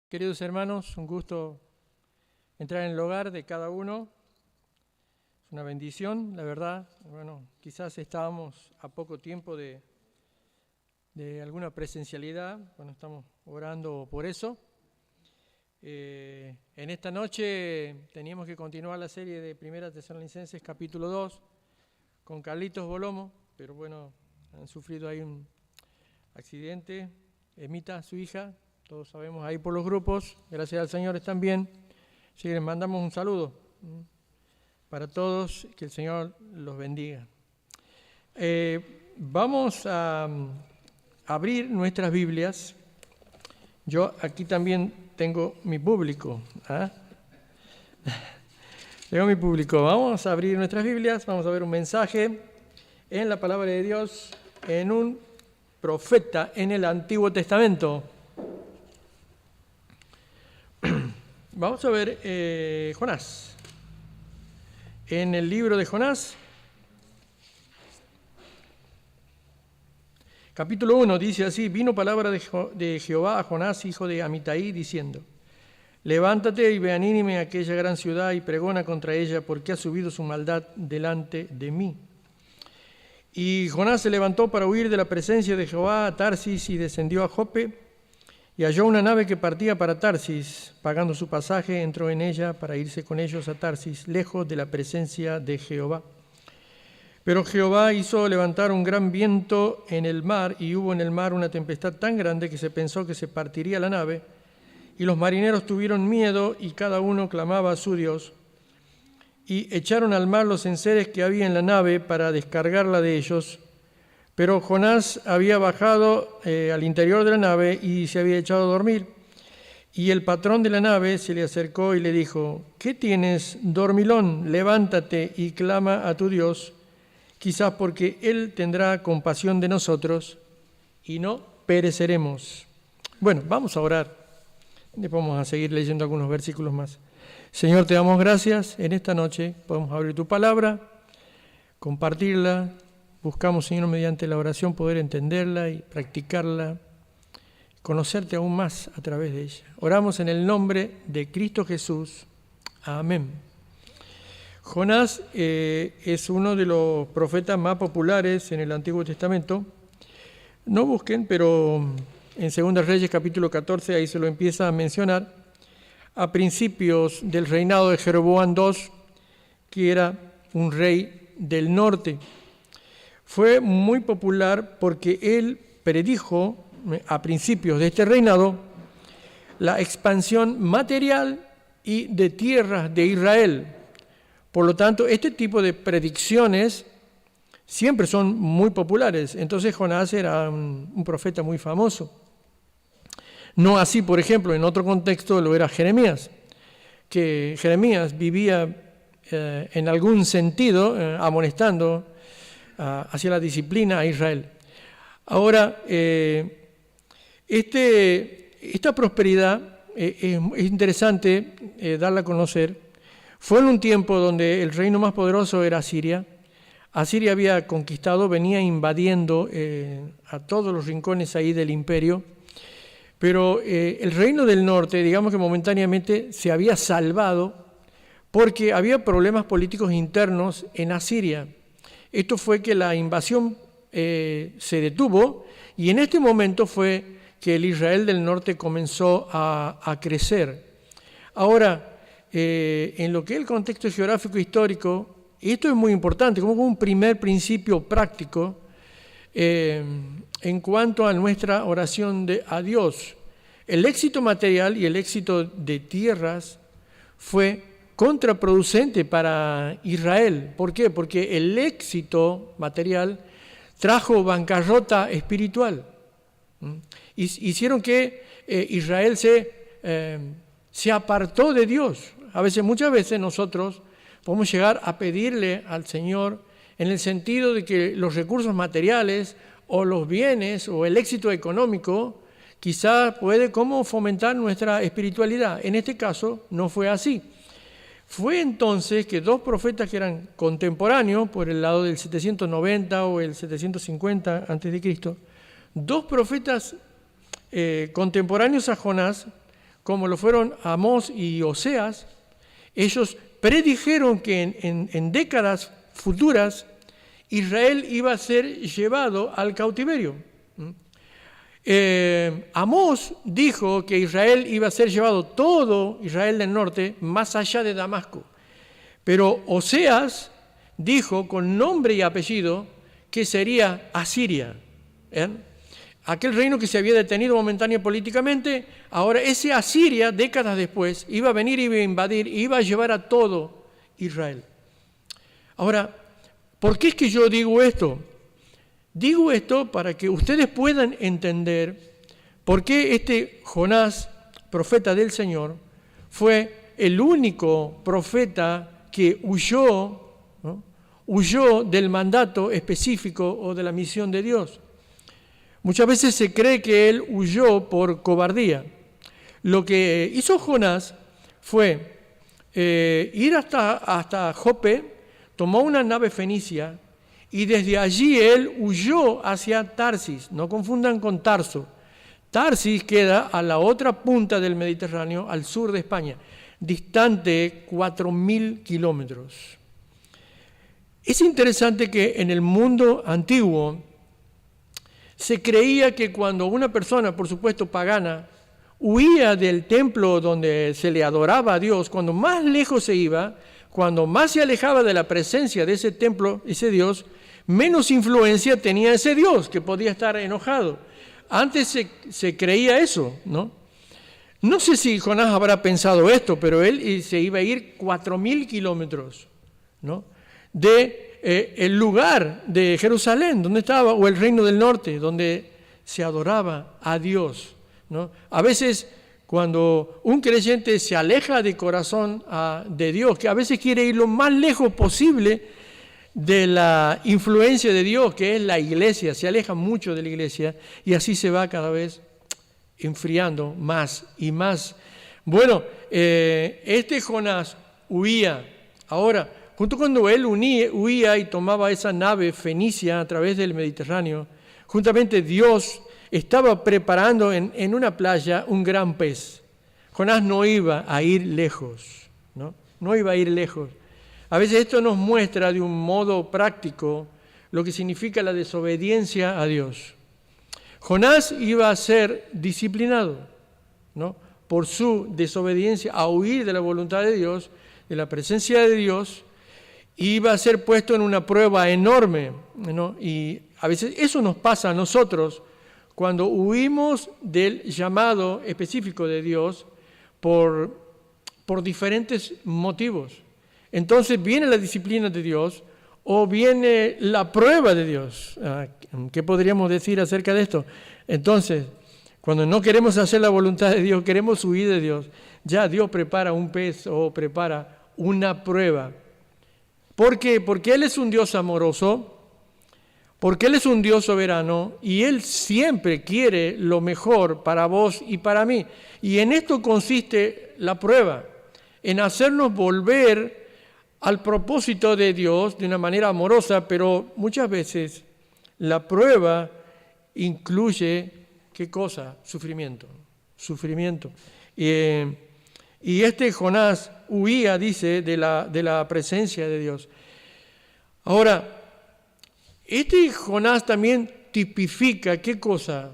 Queridos hermanos, un gusto entrar en el hogar de cada uno. Es una bendición, la verdad. Bueno, quizás estábamos a poco tiempo de alguna presencialidad. Bueno, estamos orando por eso. En esta noche teníamos que continuar la serie de Primera Tesalonicenses, capítulo 2, con Carlitos Bolomo, pero bueno, han sufrido ahí un accidente. Emita, su hija, todos sabemos ahí por los grupos, gracias al Señor están bien. Así que les mandamos un saludo para todos, que el Señor los bendiga. Vamos a abrir nuestras Biblias. Yo aquí también tengo mi público. Tengo mi público. Vamos a abrir nuestras Biblias, vamos a ver un mensaje en la palabra de Dios, en un profeta en el Antiguo Testamento. Vamos a ver Jonás. En el libro de Jonás, capítulo 1, dice así: vino palabra de Jehová a Jonás, hijo de Amitai, diciendo: levántate y ve a Nínive, aquella gran ciudad, y pregona contra ella, porque ha subido su maldad delante de mí. Y Jonás se levantó para huir de la presencia de Jehová a Tarsis y descendió a Jope, y halló una nave que partía para Tarsis. Pagando su pasaje, entró en ella para irse con ellos a Tarsis, lejos de la presencia de Jehová. Pero Jehová hizo levantar un gran viento en el mar, y hubo en el mar una tempestad tan grande que se pensó que se partiría la nave, y los marineros tuvieron miedo, y cada uno clamaba a su Dios. Y echaron al mar los enseres que había en la nave para descargarla de ellos. Pero Jonás había bajado al interior de la nave y se había echado a dormir. Y el patrón de la nave se le acercó y le dijo: ¿qué tienes, dormilón? Levántate y clama a tu Dios, quizás porque Él tendrá compasión de nosotros y no pereceremos. Bueno, vamos a orar. Después vamos a seguir leyendo algunos versículos más. Señor, te damos gracias. En esta noche podemos abrir tu palabra, compartirla. Buscamos, Señor, mediante la oración poder entenderla y practicarla, conocerte aún más a través de ella. Oramos en el nombre de Cristo Jesús. Amén. Jonás es uno de los profetas más populares en el Antiguo Testamento. No busquen, pero en 2 Reyes capítulo 14 ahí se lo empieza a mencionar, a principios del reinado de Jeroboam II, que era un rey del norte. Fue muy popular porque él predijo a principios de este reinado la expansión material y de tierras de Israel. Por lo tanto, este tipo de predicciones siempre son muy populares. Entonces Jonás era un profeta muy famoso. No así, por ejemplo, en otro contexto lo era Jeremías, que Jeremías vivía en algún sentido amonestando hacia la disciplina a Israel. Ahora, esta prosperidad es interesante darla a conocer. Fue en un tiempo donde el reino más poderoso era Asiria. Asiria había conquistado, venía invadiendo a todos los rincones ahí del imperio, pero el reino del norte, digamos que momentáneamente se había salvado porque había problemas políticos internos en Asiria. Esto fue que la invasión se detuvo, y en este momento fue que el Israel del norte comenzó a crecer. Ahora, en lo que es el contexto geográfico histórico, esto es muy importante, como un primer principio práctico en cuanto a nuestra oración a Dios. El éxito material y el éxito de tierras fue contraproducente para Israel. ¿Por qué? Porque el éxito material trajo bancarrota espiritual. Hicieron que Israel se apartó de Dios. Muchas veces nosotros podemos llegar a pedirle al Señor en el sentido de que los recursos materiales o los bienes o el éxito económico quizás puede como fomentar nuestra espiritualidad. En este caso no fue así. Fue entonces que dos profetas que eran contemporáneos, por el lado del 790 o el 750 a.C., dos profetas contemporáneos a Jonás como lo fueron Amós y Oseas, ellos predijeron que en décadas futuras Israel iba a ser llevado al cautiverio. Amós dijo que Israel iba a ser llevado, todo Israel del norte, más allá de Damasco. Pero Oseas dijo con nombre y apellido que sería Asiria. Aquel reino que se había detenido momentáneo políticamente, ahora ese Asiria, décadas después, iba a venir y iba a invadir, iba a llevar a todo Israel. Ahora, ¿por qué es que yo digo esto? Digo esto para que ustedes puedan entender por qué este Jonás, profeta del Señor, fue el único profeta que huyó, ¿no? Huyó del mandato específico o de la misión de Dios. Muchas veces se cree que él huyó por cobardía. Lo que hizo Jonás fue ir hasta Jope, tomó una nave fenicia y desde allí él huyó hacia Tarsis. No confundan con Tarso. Tarsis queda a la otra punta del Mediterráneo, al sur de España, distante 4.000 kilómetros. Es interesante que en el mundo antiguo se creía que cuando una persona, por supuesto pagana, huía del templo donde se le adoraba a Dios, cuando más lejos se iba, cuando más se alejaba de la presencia de ese templo, ese Dios, menos influencia tenía ese Dios, que podía estar enojado. Antes se creía eso, ¿no? No sé si Jonás habrá pensado esto, pero él se iba a ir 4.000 kilómetros, ¿no? El lugar de Jerusalén, donde estaba, o el reino del norte, donde se adoraba a Dios, ¿no? A veces, cuando un creyente se aleja de corazón de Dios, que a veces quiere ir lo más lejos posible de la influencia de Dios, que es la iglesia, se aleja mucho de la iglesia, y así se va cada vez enfriando más y más. Bueno, este Jonás huía. Ahora, junto cuando él huía y tomaba esa nave fenicia a través del Mediterráneo, juntamente Dios estaba preparando en una playa un gran pez. Jonás no iba a ir lejos, ¿no? No iba a ir lejos. A veces esto nos muestra de un modo práctico lo que significa la desobediencia a Dios. Jonás iba a ser disciplinado, ¿no? Por su desobediencia a huir de la voluntad de Dios, de la presencia de Dios, iba a ser puesto en una prueba enorme, ¿no? Y a veces eso nos pasa a nosotros cuando huimos del llamado específico de Dios por diferentes motivos. Entonces viene la disciplina de Dios o viene la prueba de Dios. ¿Qué podríamos decir acerca de esto? Entonces, cuando no queremos hacer la voluntad de Dios, queremos huir de Dios, ya Dios prepara un pez o prepara una prueba. ¿Por qué? Porque Él es un Dios amoroso, porque Él es un Dios soberano y Él siempre quiere lo mejor para vos y para mí. Y en esto consiste la prueba, en hacernos volver al propósito de Dios de una manera amorosa, pero muchas veces la prueba incluye, ¿qué cosa? Sufrimiento. Y este Jonás huía, dice, de la presencia de Dios. Ahora, este Jonás también tipifica, ¿qué cosa?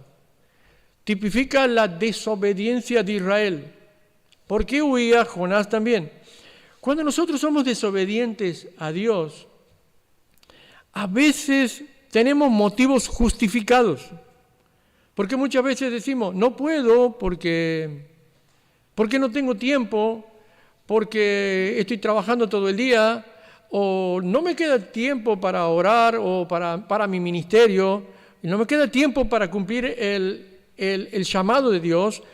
Tipifica la desobediencia de Israel. ¿Por qué huía Jonás también? Cuando nosotros somos desobedientes a Dios, a veces tenemos motivos justificados. Porque muchas veces decimos, no puedo porque no tengo tiempo, porque estoy trabajando todo el día, o no me queda tiempo para orar o para mi ministerio, y no me queda tiempo para cumplir el llamado de Dios,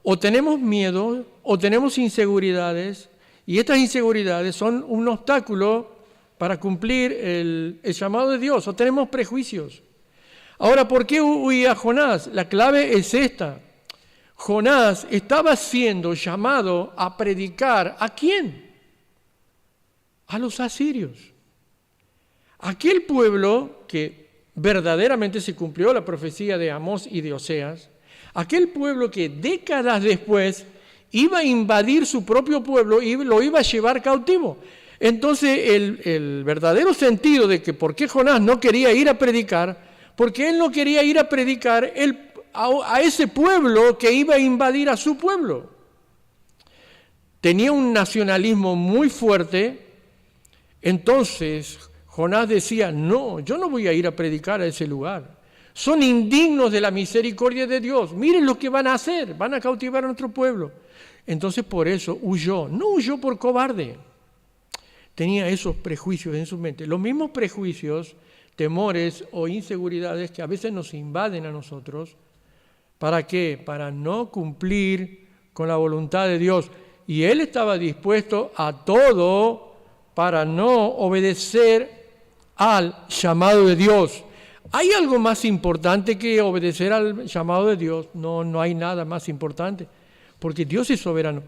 o tenemos miedo, o tenemos inseguridades, y estas inseguridades son un obstáculo para cumplir el llamado de Dios, o tenemos prejuicios. Ahora, ¿por qué huía Jonás? La clave es esta. Jonás estaba siendo llamado a predicar, ¿a quién? A los asirios. Aquel pueblo que verdaderamente se cumplió la profecía de Amós y de Oseas, aquel pueblo que décadas después iba a invadir su propio pueblo y lo iba a llevar cautivo. Entonces el verdadero sentido de que por qué Jonás no quería ir a predicar, porque él no quería ir a predicar a ese pueblo que iba a invadir a su pueblo. Tenía un nacionalismo muy fuerte, entonces Jonás decía, no, yo no voy a ir a predicar a ese lugar. Son indignos de la misericordia de Dios. Miren lo que van a hacer, van a cautivar a nuestro pueblo. Entonces por eso huyó, no huyó por cobarde. Tenía esos prejuicios en su mente. Los mismos prejuicios, temores o inseguridades que a veces nos invaden a nosotros. ¿Para qué? Para no cumplir con la voluntad de Dios. Y él estaba dispuesto a todo para no obedecer al llamado de Dios. ¿Hay algo más importante que obedecer al llamado de Dios? No, no hay nada más importante, porque Dios es soberano.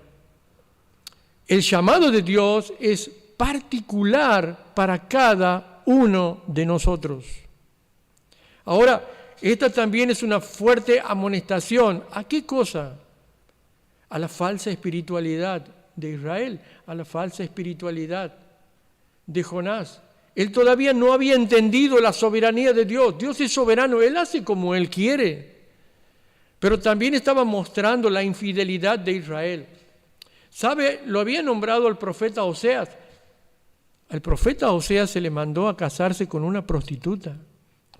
El llamado de Dios es particular para cada uno de nosotros. Ahora, esta también es una fuerte amonestación. ¿A qué cosa? A la falsa espiritualidad de Israel, a la falsa espiritualidad de Jonás. Él todavía no había entendido la soberanía de Dios. Dios es soberano, Él hace como Él quiere. Pero también estaba mostrando la infidelidad de Israel. ¿Sabe? Lo había nombrado el profeta Oseas. Al profeta Oseas se le mandó a casarse con una prostituta.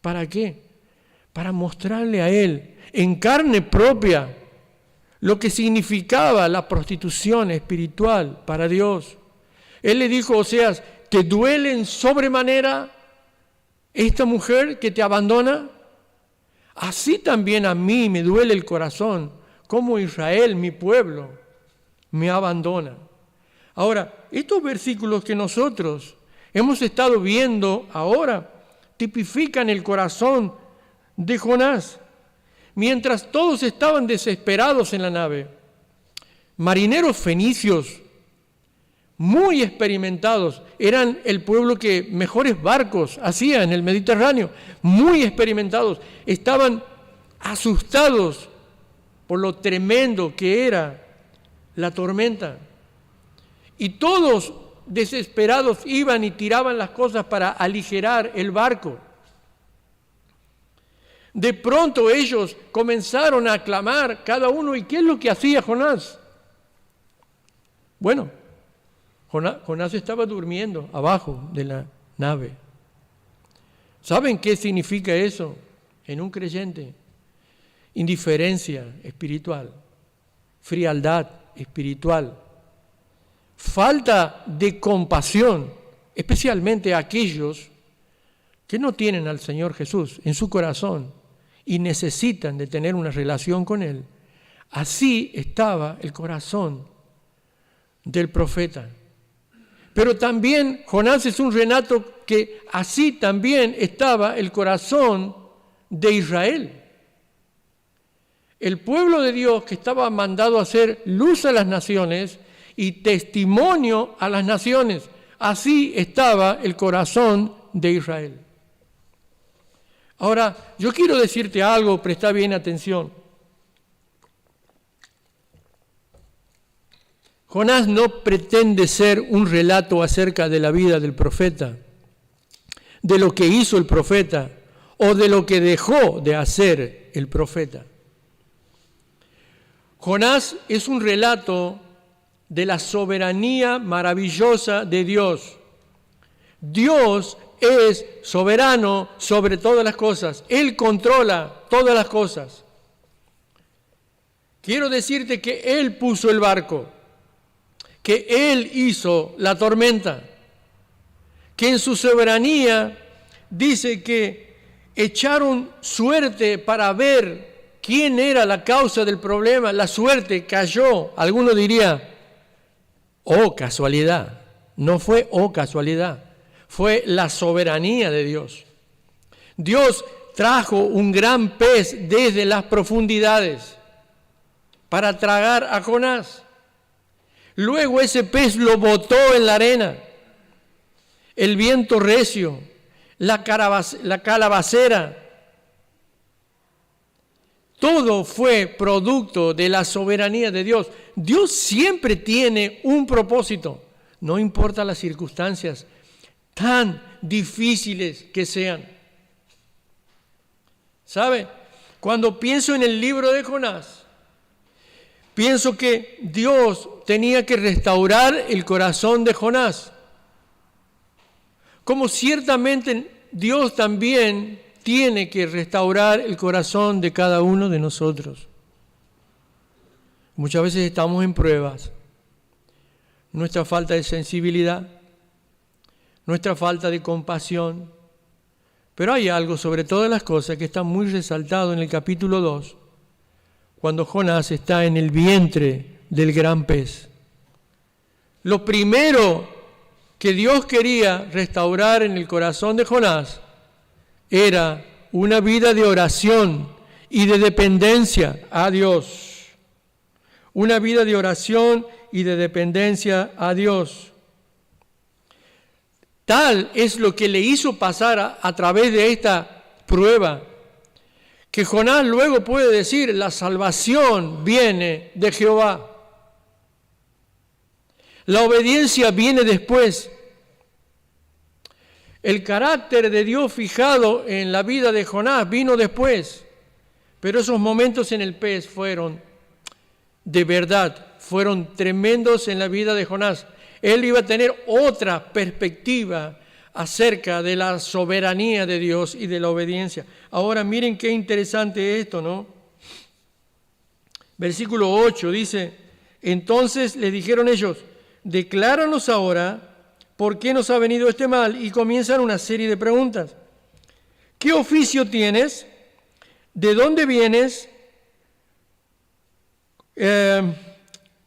¿Para qué? Para mostrarle a él en carne propia lo que significaba la prostitución espiritual para Dios. Él le dijo a Oseas, ¿te duele en sobremanera esta mujer que te abandona? Así también a mí me duele el corazón, como Israel, mi pueblo, me abandona. Ahora, estos versículos que nosotros hemos estado viendo ahora tipifican el corazón de Jonás. Mientras todos estaban desesperados en la nave, marineros fenicios muy experimentados, eran el pueblo que mejores barcos hacía en el Mediterráneo, muy experimentados, estaban asustados por lo tremendo que era la tormenta. Y todos desesperados iban y tiraban las cosas para aligerar el barco. De pronto ellos comenzaron a clamar cada uno. ¿Y qué es lo que hacía Jonás? Bueno, Jonás estaba durmiendo abajo de la nave. ¿Saben qué significa eso en un creyente? Indiferencia espiritual, frialdad espiritual, falta de compasión, especialmente a aquellos que no tienen al Señor Jesús en su corazón y necesitan de tener una relación con Él. Así estaba el corazón del profeta. Pero también Jonás es un relato que así también estaba el corazón de Israel. El pueblo de Dios que estaba mandado a hacer luz a las naciones y testimonio a las naciones. Así estaba el corazón de Israel. Ahora, yo quiero decirte algo, presta bien atención. Jonás no pretende ser un relato acerca de la vida del profeta, de lo que hizo el profeta o de lo que dejó de hacer el profeta. Jonás es un relato de la soberanía maravillosa de Dios. Dios es soberano sobre todas las cosas. Él controla todas las cosas. Quiero decirte que Él puso el barco, que Él hizo la tormenta, que en su soberanía dice que echaron suerte para ver quién era la causa del problema. La suerte cayó. Alguno diría, oh casualidad. No fue oh casualidad, fue la soberanía de Dios. Dios trajo un gran pez desde las profundidades para tragar a Jonás. Luego ese pez lo botó en la arena. El viento recio, la calabacera, todo fue producto de la soberanía de Dios. Dios siempre tiene un propósito, no importa las circunstancias tan difíciles que sean. ¿Sabe? Cuando pienso en el libro de Jonás, pienso que Dios tenía que restaurar el corazón de Jonás. Como ciertamente Dios también tiene que restaurar el corazón de cada uno de nosotros. Muchas veces estamos en pruebas. Nuestra falta de sensibilidad, nuestra falta de compasión. Pero hay algo sobre todas las cosas que está muy resaltado en el capítulo 2, cuando Jonás está en el vientre del gran pez. Lo primero que Dios quería restaurar en el corazón de Jonás era una vida de oración y de dependencia a Dios. Una vida de oración y de dependencia a Dios. Tal es lo que le hizo pasar a través de esta prueba, que Jonás luego puede decir, la salvación viene de Jehová. La obediencia viene después. El carácter de Dios fijado en la vida de Jonás vino después, pero esos momentos en el pez fueron de verdad, fueron tremendos en la vida de Jonás. Él iba a tener otra perspectiva acerca de la soberanía de Dios y de la obediencia. Ahora miren qué interesante esto, ¿no? Versículo 8 dice, entonces le dijeron ellos, decláranos ahora por qué nos ha venido este mal, y comienzan una serie de preguntas. ¿Qué oficio tienes? ¿De dónde vienes?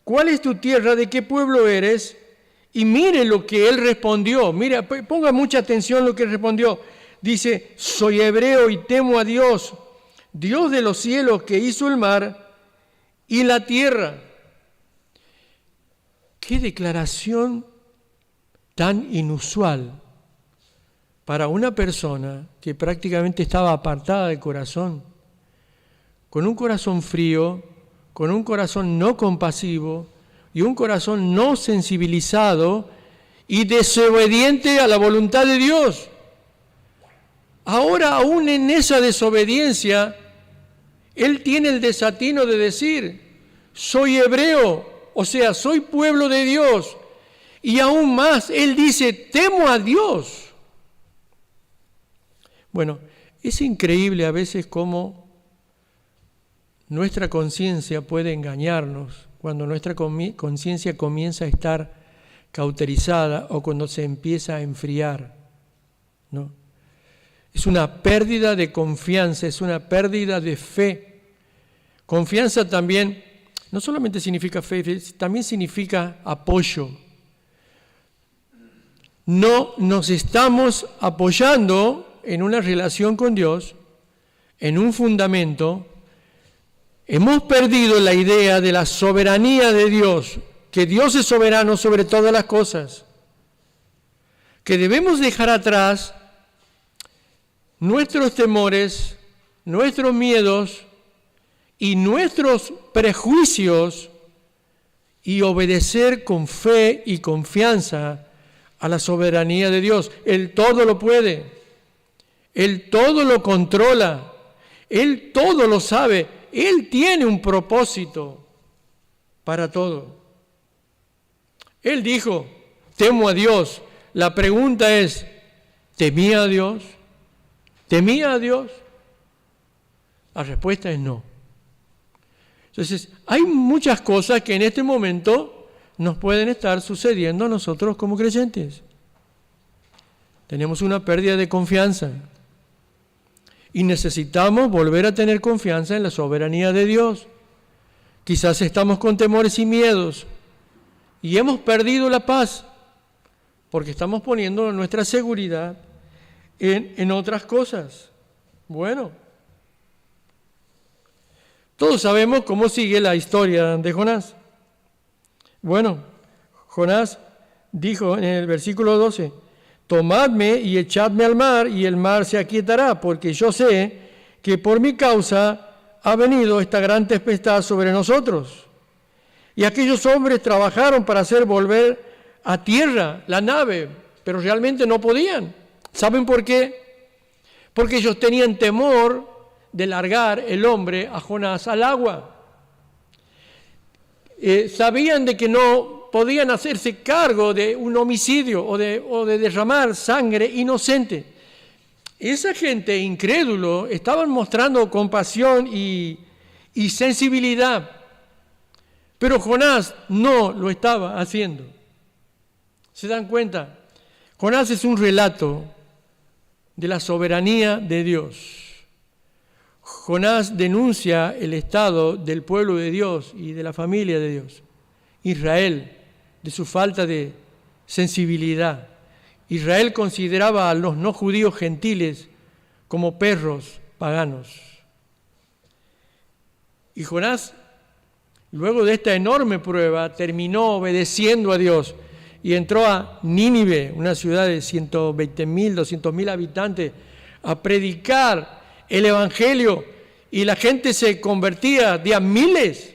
¿Cuál es tu tierra? ¿De qué pueblo eres? Y mire lo que él respondió. Mira, ponga mucha atención lo que respondió. Dice, soy hebreo y temo a Dios, Dios de los cielos, que hizo el mar y la tierra. Qué declaración tan inusual para una persona que prácticamente estaba apartada de corazón, con un corazón frío, con un corazón no compasivo y un corazón no sensibilizado y desobediente a la voluntad de Dios. Ahora, aún en esa desobediencia, él tiene el desatino de decir, soy hebreo, o sea, soy pueblo de Dios. Y aún más, él dice, temo a Dios. Bueno, es increíble a veces cómo nuestra conciencia puede engañarnos cuando nuestra conciencia comienza a estar cauterizada o cuando se empieza a enfriar, ¿no? Es una pérdida de confianza, es una pérdida de fe. Confianza también no solamente significa fe, también significa apoyo. No nos estamos apoyando en una relación con Dios, en un fundamento. Hemos perdido la idea de la soberanía de Dios, que Dios es soberano sobre todas las cosas, que debemos dejar atrás nuestros temores, nuestros miedos y nuestros prejuicios y obedecer con fe y confianza a la soberanía de Dios. Él todo lo puede, Él todo lo controla, Él todo lo sabe, Él tiene un propósito para todo. Él dijo, temo a Dios. La pregunta es, ¿temía a Dios? ¿Temía a Dios? La respuesta es no. Entonces, hay muchas cosas que en este momento nos pueden estar sucediendo a nosotros como creyentes. Tenemos una pérdida de confianza y necesitamos volver a tener confianza en la soberanía de Dios. Quizás estamos con temores y miedos y hemos perdido la paz porque estamos poniendo nuestra seguridad en otras cosas. Bueno, todos sabemos cómo sigue la historia de Jonás. Bueno, Jonás dijo en el versículo 12, tomadme y echadme al mar, y el mar se aquietará, porque yo sé que por mi causa ha venido esta gran tempestad sobre nosotros. Y aquellos hombres trabajaron para hacer volver a tierra la nave, pero realmente no podían. ¿Saben por qué? Porque ellos tenían temor de largar el hombre a Jonás al agua. Sabían de que no podían hacerse cargo de un homicidio o de derramar sangre inocente. Esa gente incrédulo estaban mostrando compasión y sensibilidad, pero Jonás no lo estaba haciendo. ¿Se dan cuenta? Jonás es un relato de la soberanía de Dios. Jonás denuncia el estado del pueblo de Dios y de la familia de Dios, Israel, de su falta de sensibilidad. Israel consideraba a los no judíos gentiles como perros paganos. Y Jonás, luego de esta enorme prueba, terminó obedeciendo a Dios y entró a Nínive, una ciudad de 120.000, 200.000 habitantes, a predicar el Evangelio, y la gente se convertía de a miles.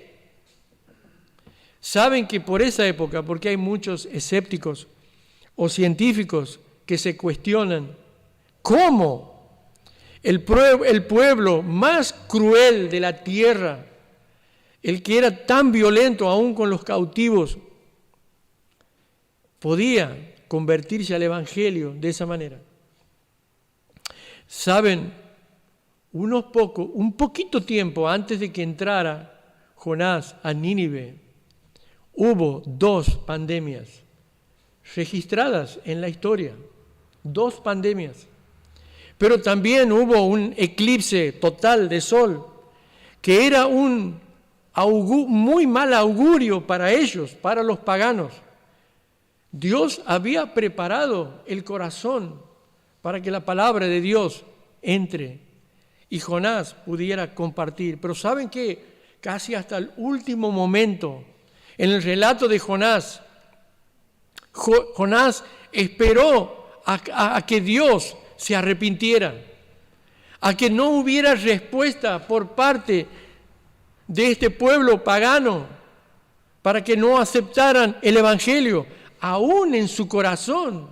Saben que por esa época, porque hay muchos escépticos o científicos que se cuestionan cómo el pueblo más cruel de la tierra, el que era tan violento aún con los cautivos, podía convertirse al Evangelio de esa manera. Saben, un poquito tiempo antes de que entrara Jonás a Nínive, hubo 2 pandemias registradas en la historia, 2 pandemias. Pero también hubo un eclipse total de sol, que era un muy mal augurio para ellos, para los paganos. Dios había preparado el corazón para que la palabra de Dios entre y Jonás pudiera compartir. Pero ¿saben qué? Casi hasta el último momento, en el relato de Jonás, Jonás esperó a que Dios se arrepintiera, a que no hubiera respuesta por parte de este pueblo pagano, para que no aceptaran el Evangelio. Aún en su corazón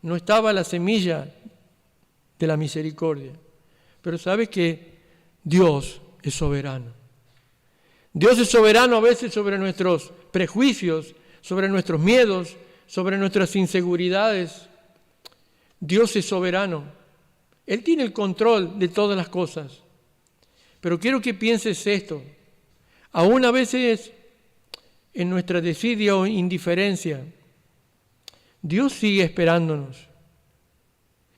no estaba la semilla de la misericordia. Pero ¿sabes qué? Dios es soberano. Dios es soberano a veces sobre nuestros prejuicios, sobre nuestros miedos, sobre nuestras inseguridades. Dios es soberano. Él tiene el control de todas las cosas. Pero quiero que pienses esto. Aún a veces en nuestra desidia o indiferencia, Dios sigue esperándonos.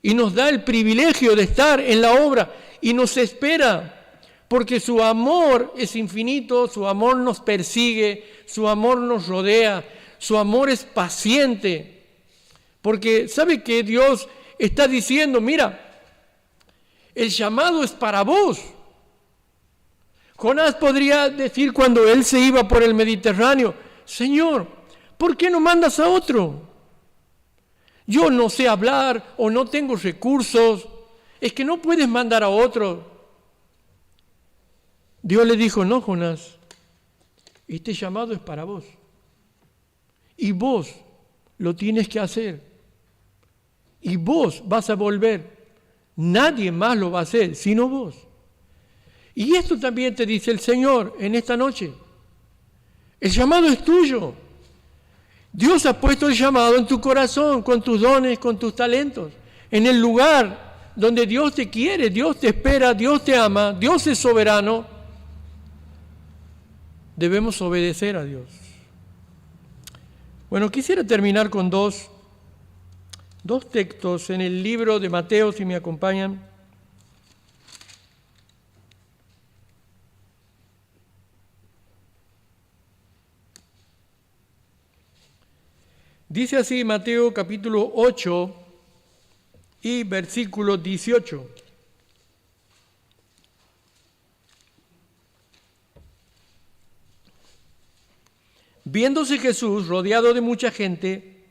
Y nos da el privilegio de estar en la obra y nos espera, porque su amor es infinito, su amor nos persigue, su amor nos rodea, su amor es paciente. Porque ¿sabe qué? Dios está diciendo, mira, el llamado es para vos. Jonás podría decir cuando él se iba por el Mediterráneo, Señor, ¿por qué no mandas a otro? Yo no sé hablar o no tengo recursos, es que no puedes mandar a otro. Dios le dijo, no, Jonás, este llamado es para vos. Y vos lo tienes que hacer. Y vos vas a volver. Nadie más lo va a hacer, sino vos. Y esto también te dice el Señor en esta noche. El llamado es tuyo. Dios ha puesto el llamado en tu corazón, con tus dones, con tus talentos, en el lugar donde Dios te quiere, Dios te espera, Dios te ama, Dios es soberano. Debemos obedecer a Dios. Bueno, quisiera terminar con dos textos en el libro de Mateo, si me acompañan. Dice así Mateo capítulo 8 y versículo 18. Viéndose Jesús rodeado de mucha gente,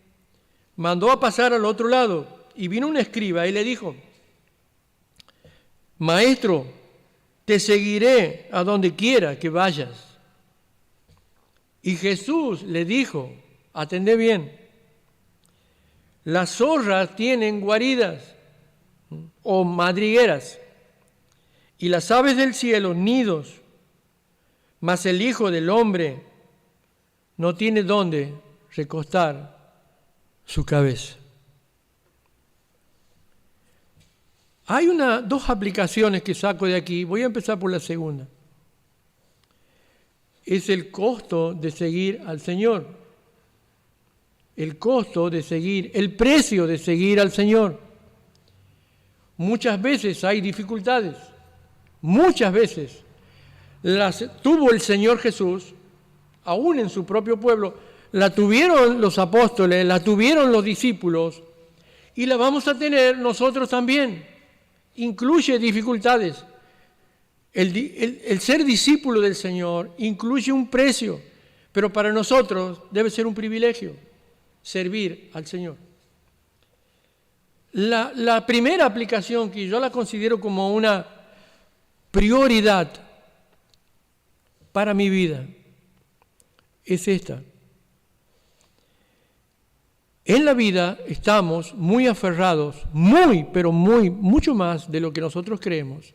mandó a pasar al otro lado, y vino un escriba y le dijo, Maestro, te seguiré a donde quiera que vayas. Y Jesús le dijo, atendé bien, las zorras tienen guaridas o madrigueras, y las aves del cielo nidos, mas el Hijo del Hombre no tiene dónde recostar su cabeza. Hay dos aplicaciones que saco de aquí. Voy a empezar por la segunda. Es el costo de seguir al Señor. El costo de seguir, el precio de seguir al Señor. Muchas veces hay dificultades. Muchas veces las tuvo el Señor Jesús, aún en su propio pueblo, la tuvieron los apóstoles, la tuvieron los discípulos, y la vamos a tener nosotros también. Incluye dificultades. El ser discípulo del Señor incluye un precio, pero para nosotros debe ser un privilegio servir al Señor. La primera aplicación, que yo la considero como una prioridad para mi vida, es esta. En la vida estamos muy aferrados, mucho más de lo que nosotros creemos,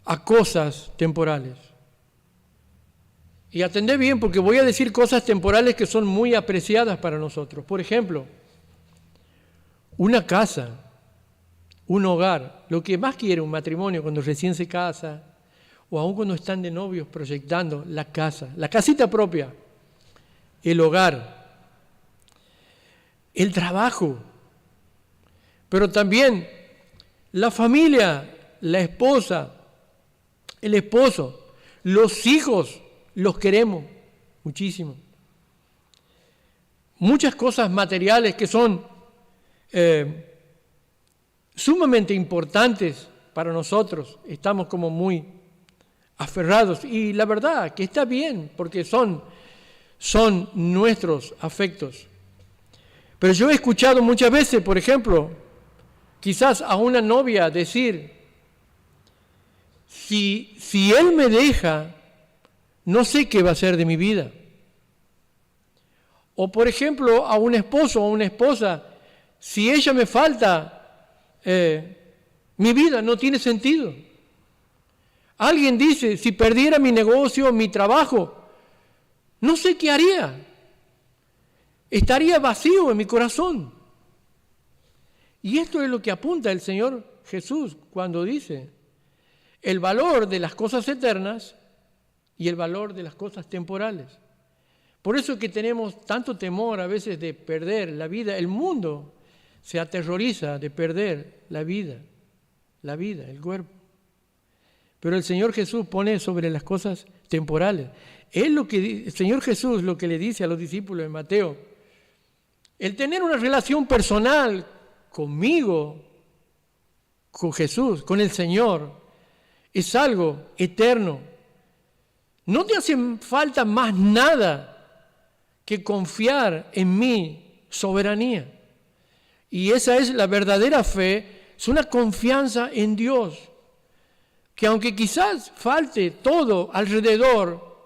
a cosas temporales. Y atendé bien, porque voy a decir cosas temporales que son muy apreciadas para nosotros. Por ejemplo, una casa, un hogar, lo que más quiere un matrimonio cuando recién se casa, o aún cuando están de novios proyectando la casa, la casita propia, el hogar, el trabajo, pero también la familia, la esposa, el esposo, los hijos, los queremos muchísimo. Muchas cosas materiales que son sumamente importantes para nosotros, estamos como muy aferrados, y la verdad que está bien, porque son nuestros afectos. Pero yo he escuchado muchas veces, por ejemplo, quizás a una novia decir, si él me deja, no sé qué va a ser de mi vida. O por ejemplo, a un esposo o a una esposa, si ella me falta, mi vida no tiene sentido. Alguien dice, si perdiera mi negocio, mi trabajo, no sé qué haría. Estaría vacío en mi corazón. Y esto es lo que apunta el Señor Jesús cuando dice el valor de las cosas eternas y el valor de las cosas temporales. Por eso que tenemos tanto temor a veces de perder la vida. El mundo se aterroriza de perder la vida, el cuerpo. Pero el Señor Jesús pone sobre las cosas temporales. El Señor Jesús lo que le dice a los discípulos en Mateo, el tener una relación personal conmigo, con Jesús, con el Señor, es algo eterno. No te hace falta más nada que confiar en mi soberanía. Y esa es la verdadera fe, es una confianza en Dios, que aunque quizás falte todo alrededor,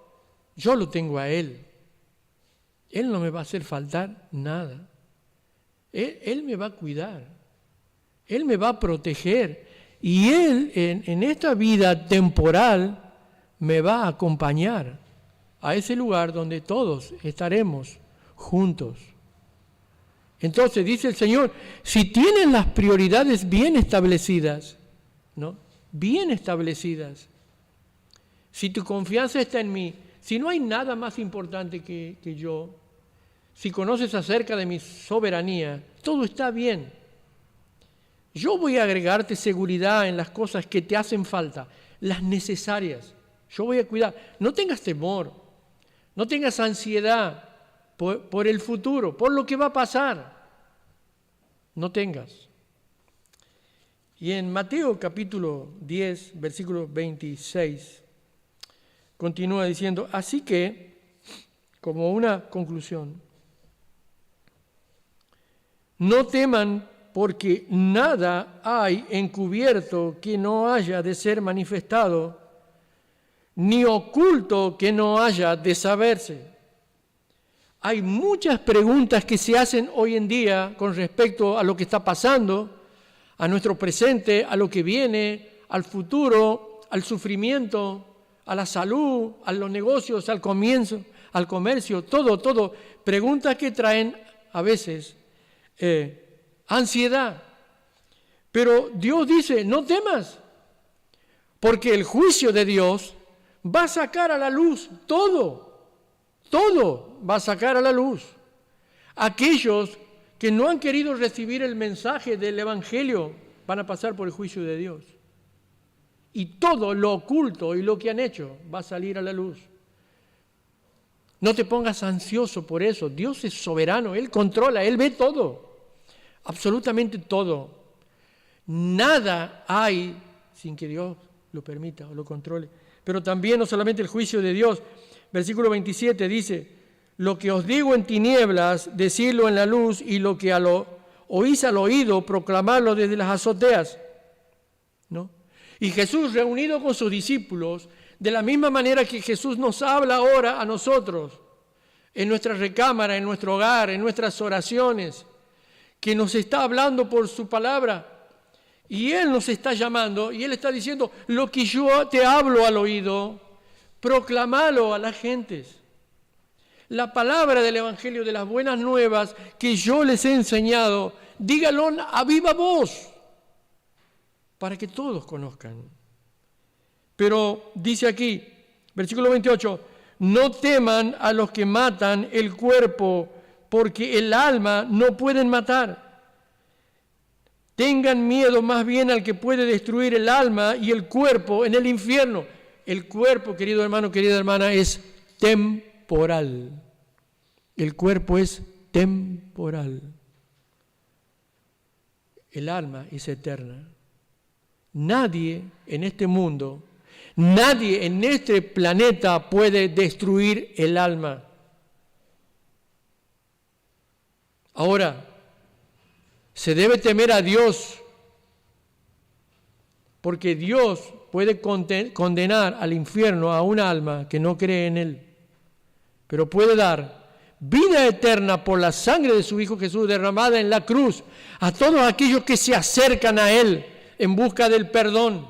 yo lo tengo a Él. Él no me va a hacer faltar nada. Él me va a cuidar. Él me va a proteger. Y Él en esta vida temporal me va a acompañar a ese lugar donde todos estaremos juntos. Entonces dice el Señor, si tienen las prioridades bien establecidas, ¿no? Bien establecidas, si tu confianza está en mí, si no hay nada más importante que yo, si conoces acerca de mi soberanía, todo está bien. Yo voy a agregarte seguridad en las cosas que te hacen falta, las necesarias. Yo voy a cuidar. No tengas temor, no tengas ansiedad por el futuro, por lo que va a pasar. No tengas. Y en Mateo capítulo 10, versículo 26, continúa diciendo, así que, como una conclusión, no teman porque nada hay encubierto que no haya de ser manifestado, ni oculto que no haya de saberse. Hay muchas preguntas que se hacen hoy en día con respecto a lo que está pasando, a nuestro presente, a lo que viene, al futuro, al sufrimiento, a la salud, a los negocios, al comercio, todo. Preguntas que traen a veces ansiedad. Pero Dios dice, no temas, porque el juicio de Dios va a sacar a la luz todo va a sacar a la luz. Aquellos que no han querido recibir el mensaje del Evangelio van a pasar por el juicio de Dios. Y todo lo oculto y lo que han hecho va a salir a la luz. No te pongas ansioso por eso. Dios es soberano, Él controla, Él ve todo, absolutamente todo. Nada hay sin que Dios lo permita o lo controle. Pero también no solamente el juicio de Dios. Versículo 27 dice, lo que os digo en tinieblas, decidlo en la luz, y lo que oís al oído, proclamarlo desde las azoteas. ¿No? Y Jesús, reunido con sus discípulos, de la misma manera que Jesús nos habla ahora a nosotros, en nuestra recámara, en nuestro hogar, en nuestras oraciones, que nos está hablando por su palabra, y Él nos está llamando, y Él está diciendo, lo que yo te hablo al oído, proclamalo a las gentes. La palabra del Evangelio, de las buenas nuevas que yo les he enseñado, dígalo a viva voz, para que todos conozcan. Pero dice aquí, versículo 28, no teman a los que matan el cuerpo, porque el alma no pueden matar. Tengan miedo más bien al que puede destruir el alma y el cuerpo en el infierno. El cuerpo, querido hermano, querida hermana, es temporal. El cuerpo es temporal. El alma es eterna. Nadie en este mundo, nadie en este planeta puede destruir el alma. Ahora, se debe temer a Dios, porque Dios puede condenar al infierno a un alma que no cree en Él, pero puede dar vida eterna por la sangre de su Hijo Jesús derramada en la cruz a todos aquellos que se acercan a Él en busca del perdón,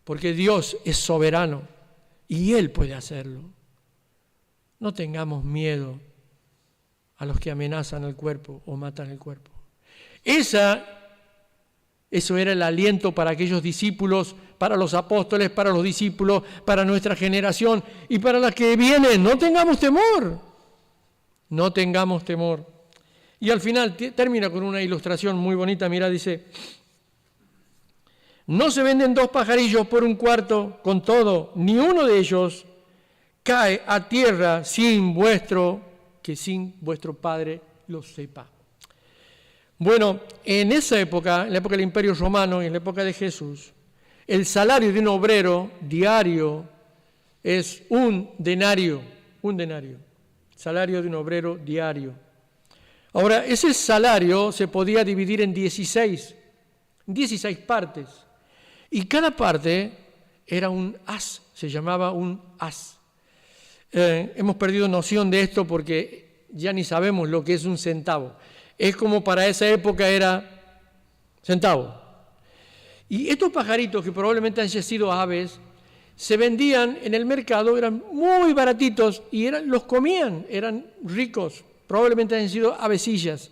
porque Dios es soberano y Él puede hacerlo. No tengamos miedo a los que amenazan el cuerpo o matan el cuerpo. Eso era el aliento para aquellos discípulos, para los apóstoles, para los discípulos, para nuestra generación y para las que vienen. No tengamos temor. No tengamos temor. Y al final termina con una ilustración muy bonita. Mira, dice, no se venden 2 pajarillos por 1 cuarto, con todo, ni uno de ellos cae a tierra sin vuestro Padre lo sepa. Bueno, en esa época, en la época del Imperio Romano y en la época de Jesús, el salario de un obrero diario es 1 denario, salario de un obrero diario. Ahora, ese salario se podía dividir en 16 partes, y cada parte era un as, se llamaba un as. Hemos perdido noción de esto porque ya ni sabemos lo que es un centavo. Es como para esa época era centavo. Y estos pajaritos, que probablemente hayan sido aves, se vendían en el mercado, eran muy baratitos y los comían, eran ricos, probablemente hayan sido avecillas.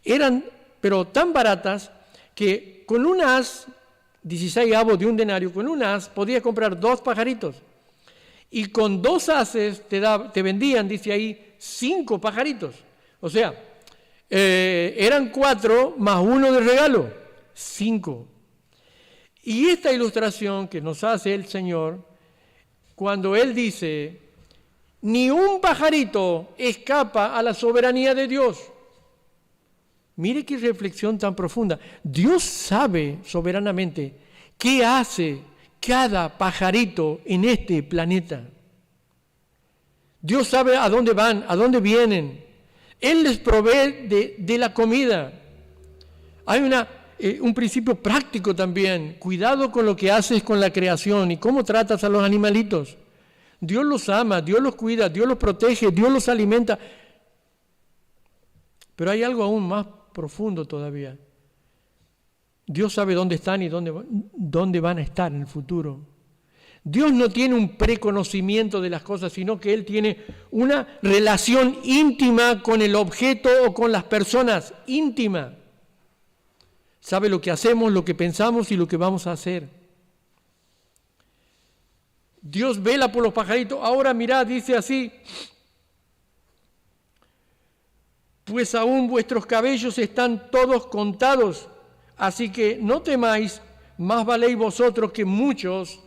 Eran, pero tan baratas que con un as, 16 avos de 1 denario, con un as podías comprar 2 pajaritos. Y con 2 ases te vendían, dice ahí, 5 pajaritos. O sea, eran 4 más 1 de regalo, 5. Y esta ilustración que nos hace el Señor, cuando Él dice, ni un pajarito escapa a la soberanía de Dios. Mire qué reflexión tan profunda. Dios sabe soberanamente qué hace cada pajarito en este planeta. Dios sabe a dónde van, a dónde vienen. Él les provee de la comida. un principio práctico también. Cuidado con lo que haces con la creación y cómo tratas a los animalitos. Dios los ama, Dios los cuida, Dios los protege, Dios los alimenta. Pero hay algo aún más profundo todavía. Dios sabe dónde están y dónde van a estar en el futuro. Dios no tiene un preconocimiento de las cosas, sino que Él tiene una relación íntima con el objeto o con las personas, íntima. Sabe lo que hacemos, lo que pensamos y lo que vamos a hacer. Dios vela por los pajaritos. Ahora mirad, dice así: pues aún vuestros cabellos están todos contados, así que no temáis, más valéis vosotros que muchos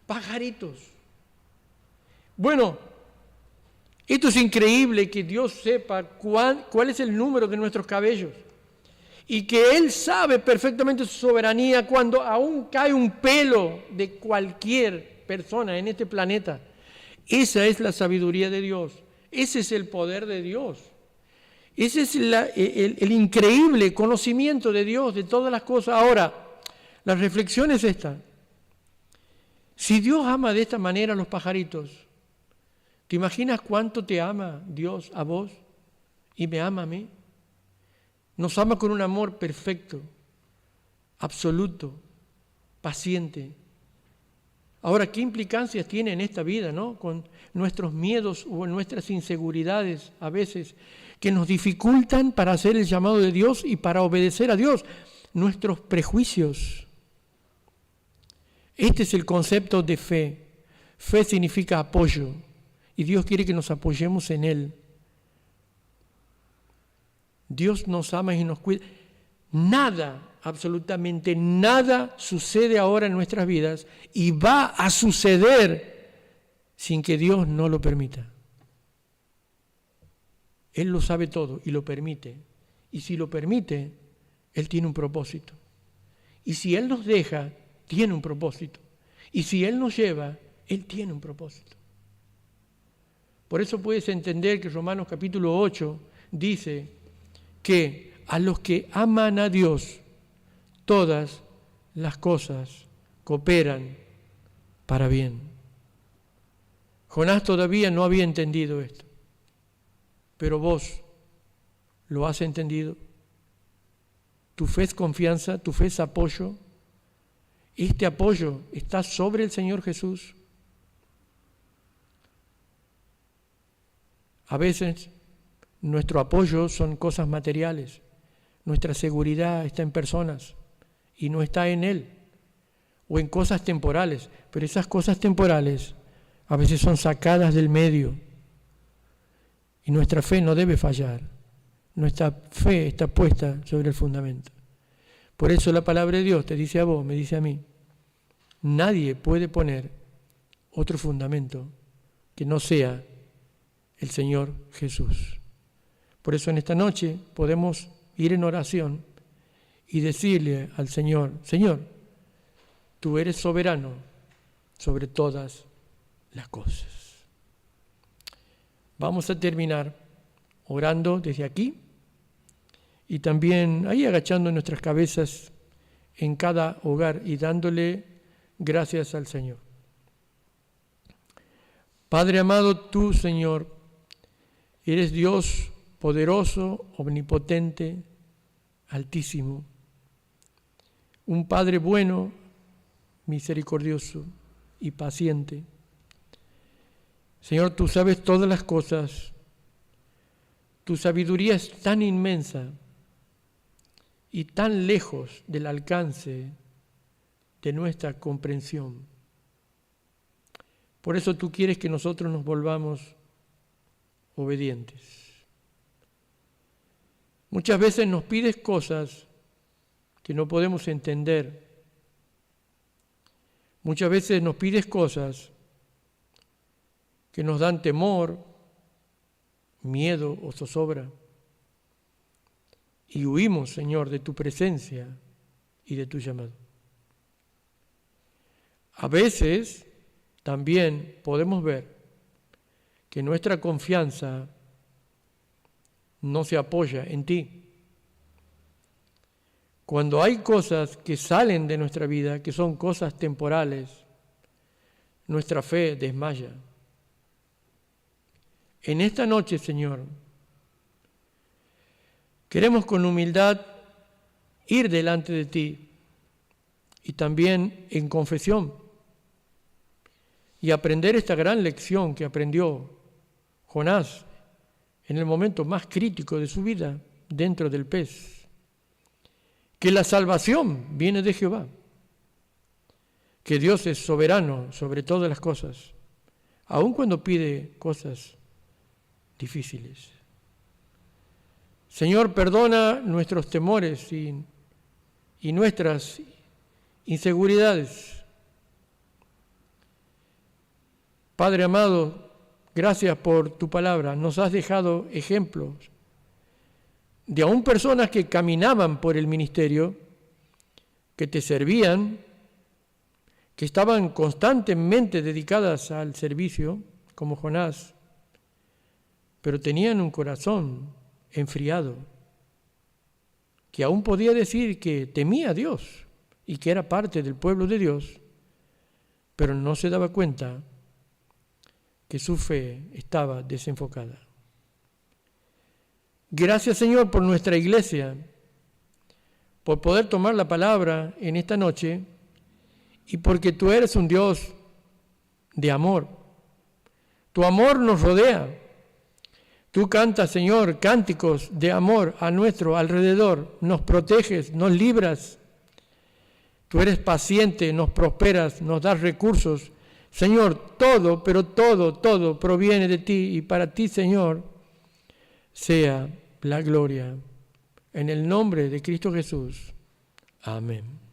pajaritos. Bueno, esto es increíble, que Dios sepa cuál es el número de nuestros cabellos y que Él sabe perfectamente su soberanía cuando aún cae un pelo de cualquier persona en este planeta. Esa es la sabiduría de Dios, ese es el poder de Dios, ese es el increíble conocimiento de Dios de todas las cosas. Ahora, la reflexión es esta: si Dios ama de esta manera a los pajaritos, ¿te imaginas cuánto te ama Dios a vos y me ama a mí? Nos ama con un amor perfecto, absoluto, paciente. Ahora, ¿qué implicancias tiene en esta vida, no? Con nuestros miedos o nuestras inseguridades a veces que nos dificultan para hacer el llamado de Dios y para obedecer a Dios. Nuestros prejuicios. Este es el concepto de fe. Fe significa apoyo y Dios quiere que nos apoyemos en Él. Dios nos ama y nos cuida. Nada, absolutamente nada sucede ahora en nuestras vidas y va a suceder sin que Dios no lo permita. Él lo sabe todo y lo permite. Y si lo permite, Él tiene un propósito. Y si Él nos deja, tiene un propósito. Y si Él nos lleva, Él tiene un propósito. Por eso puedes entender que Romanos capítulo 8 dice que a los que aman a Dios, todas las cosas cooperan para bien. Jonás todavía no había entendido esto, pero vos lo has entendido. Tu fe es confianza, tu fe es apoyo. Este apoyo está sobre el Señor Jesús. A veces nuestro apoyo son cosas materiales, nuestra seguridad está en personas y no está en Él, o en cosas temporales, pero esas cosas temporales a veces son sacadas del medio y nuestra fe no debe fallar, nuestra fe está puesta sobre el fundamento. Por eso la palabra de Dios te dice a vos, me dice a mí, nadie puede poner otro fundamento que no sea el Señor Jesús. Por eso en esta noche podemos ir en oración y decirle al Señor: Señor, tú eres soberano sobre todas las cosas. Vamos a terminar orando desde aquí y también ahí agachando nuestras cabezas en cada hogar y dándole gracias al Señor. Padre amado, tú, Señor, eres Dios poderoso, omnipotente, altísimo. Un Padre bueno, misericordioso y paciente. Señor, tú sabes todas las cosas. Tu sabiduría es tan inmensa y tan lejos del alcance de nuestra comprensión. Por eso tú quieres que nosotros nos volvamos obedientes. Muchas veces nos pides cosas que no podemos entender. Muchas veces nos pides cosas que nos dan temor, miedo o zozobra. Y huimos, Señor, de tu presencia y de tu llamado. A veces también podemos ver que nuestra confianza no se apoya en ti. Cuando hay cosas que salen de nuestra vida, que son cosas temporales, nuestra fe desmaya. En esta noche, Señor, queremos con humildad ir delante de ti y también en confesión y aprender esta gran lección que aprendió Jonás en el momento más crítico de su vida dentro del pez, que la salvación viene de Jehová, que Dios es soberano sobre todas las cosas, aun cuando pide cosas difíciles. Señor, perdona nuestros temores y nuestras inseguridades. Padre amado, gracias por tu palabra. Nos has dejado ejemplos de aún personas que caminaban por el ministerio, que te servían, que estaban constantemente dedicadas al servicio, como Jonás, pero tenían un corazón enfriado, que aún podía decir que temía a Dios y que era parte del pueblo de Dios, pero no se daba cuenta que su fe estaba desenfocada. Gracias, Señor, por nuestra iglesia, por poder tomar la palabra en esta noche y porque tú eres un Dios de amor. Tu amor nos rodea. Tú cantas, Señor, cánticos de amor a nuestro alrededor. Nos proteges, nos libras. Tú eres paciente, nos prosperas, nos das recursos. Señor, todo, pero todo proviene de ti y para ti, Señor, sea la gloria. En el nombre de Cristo Jesús. Amén.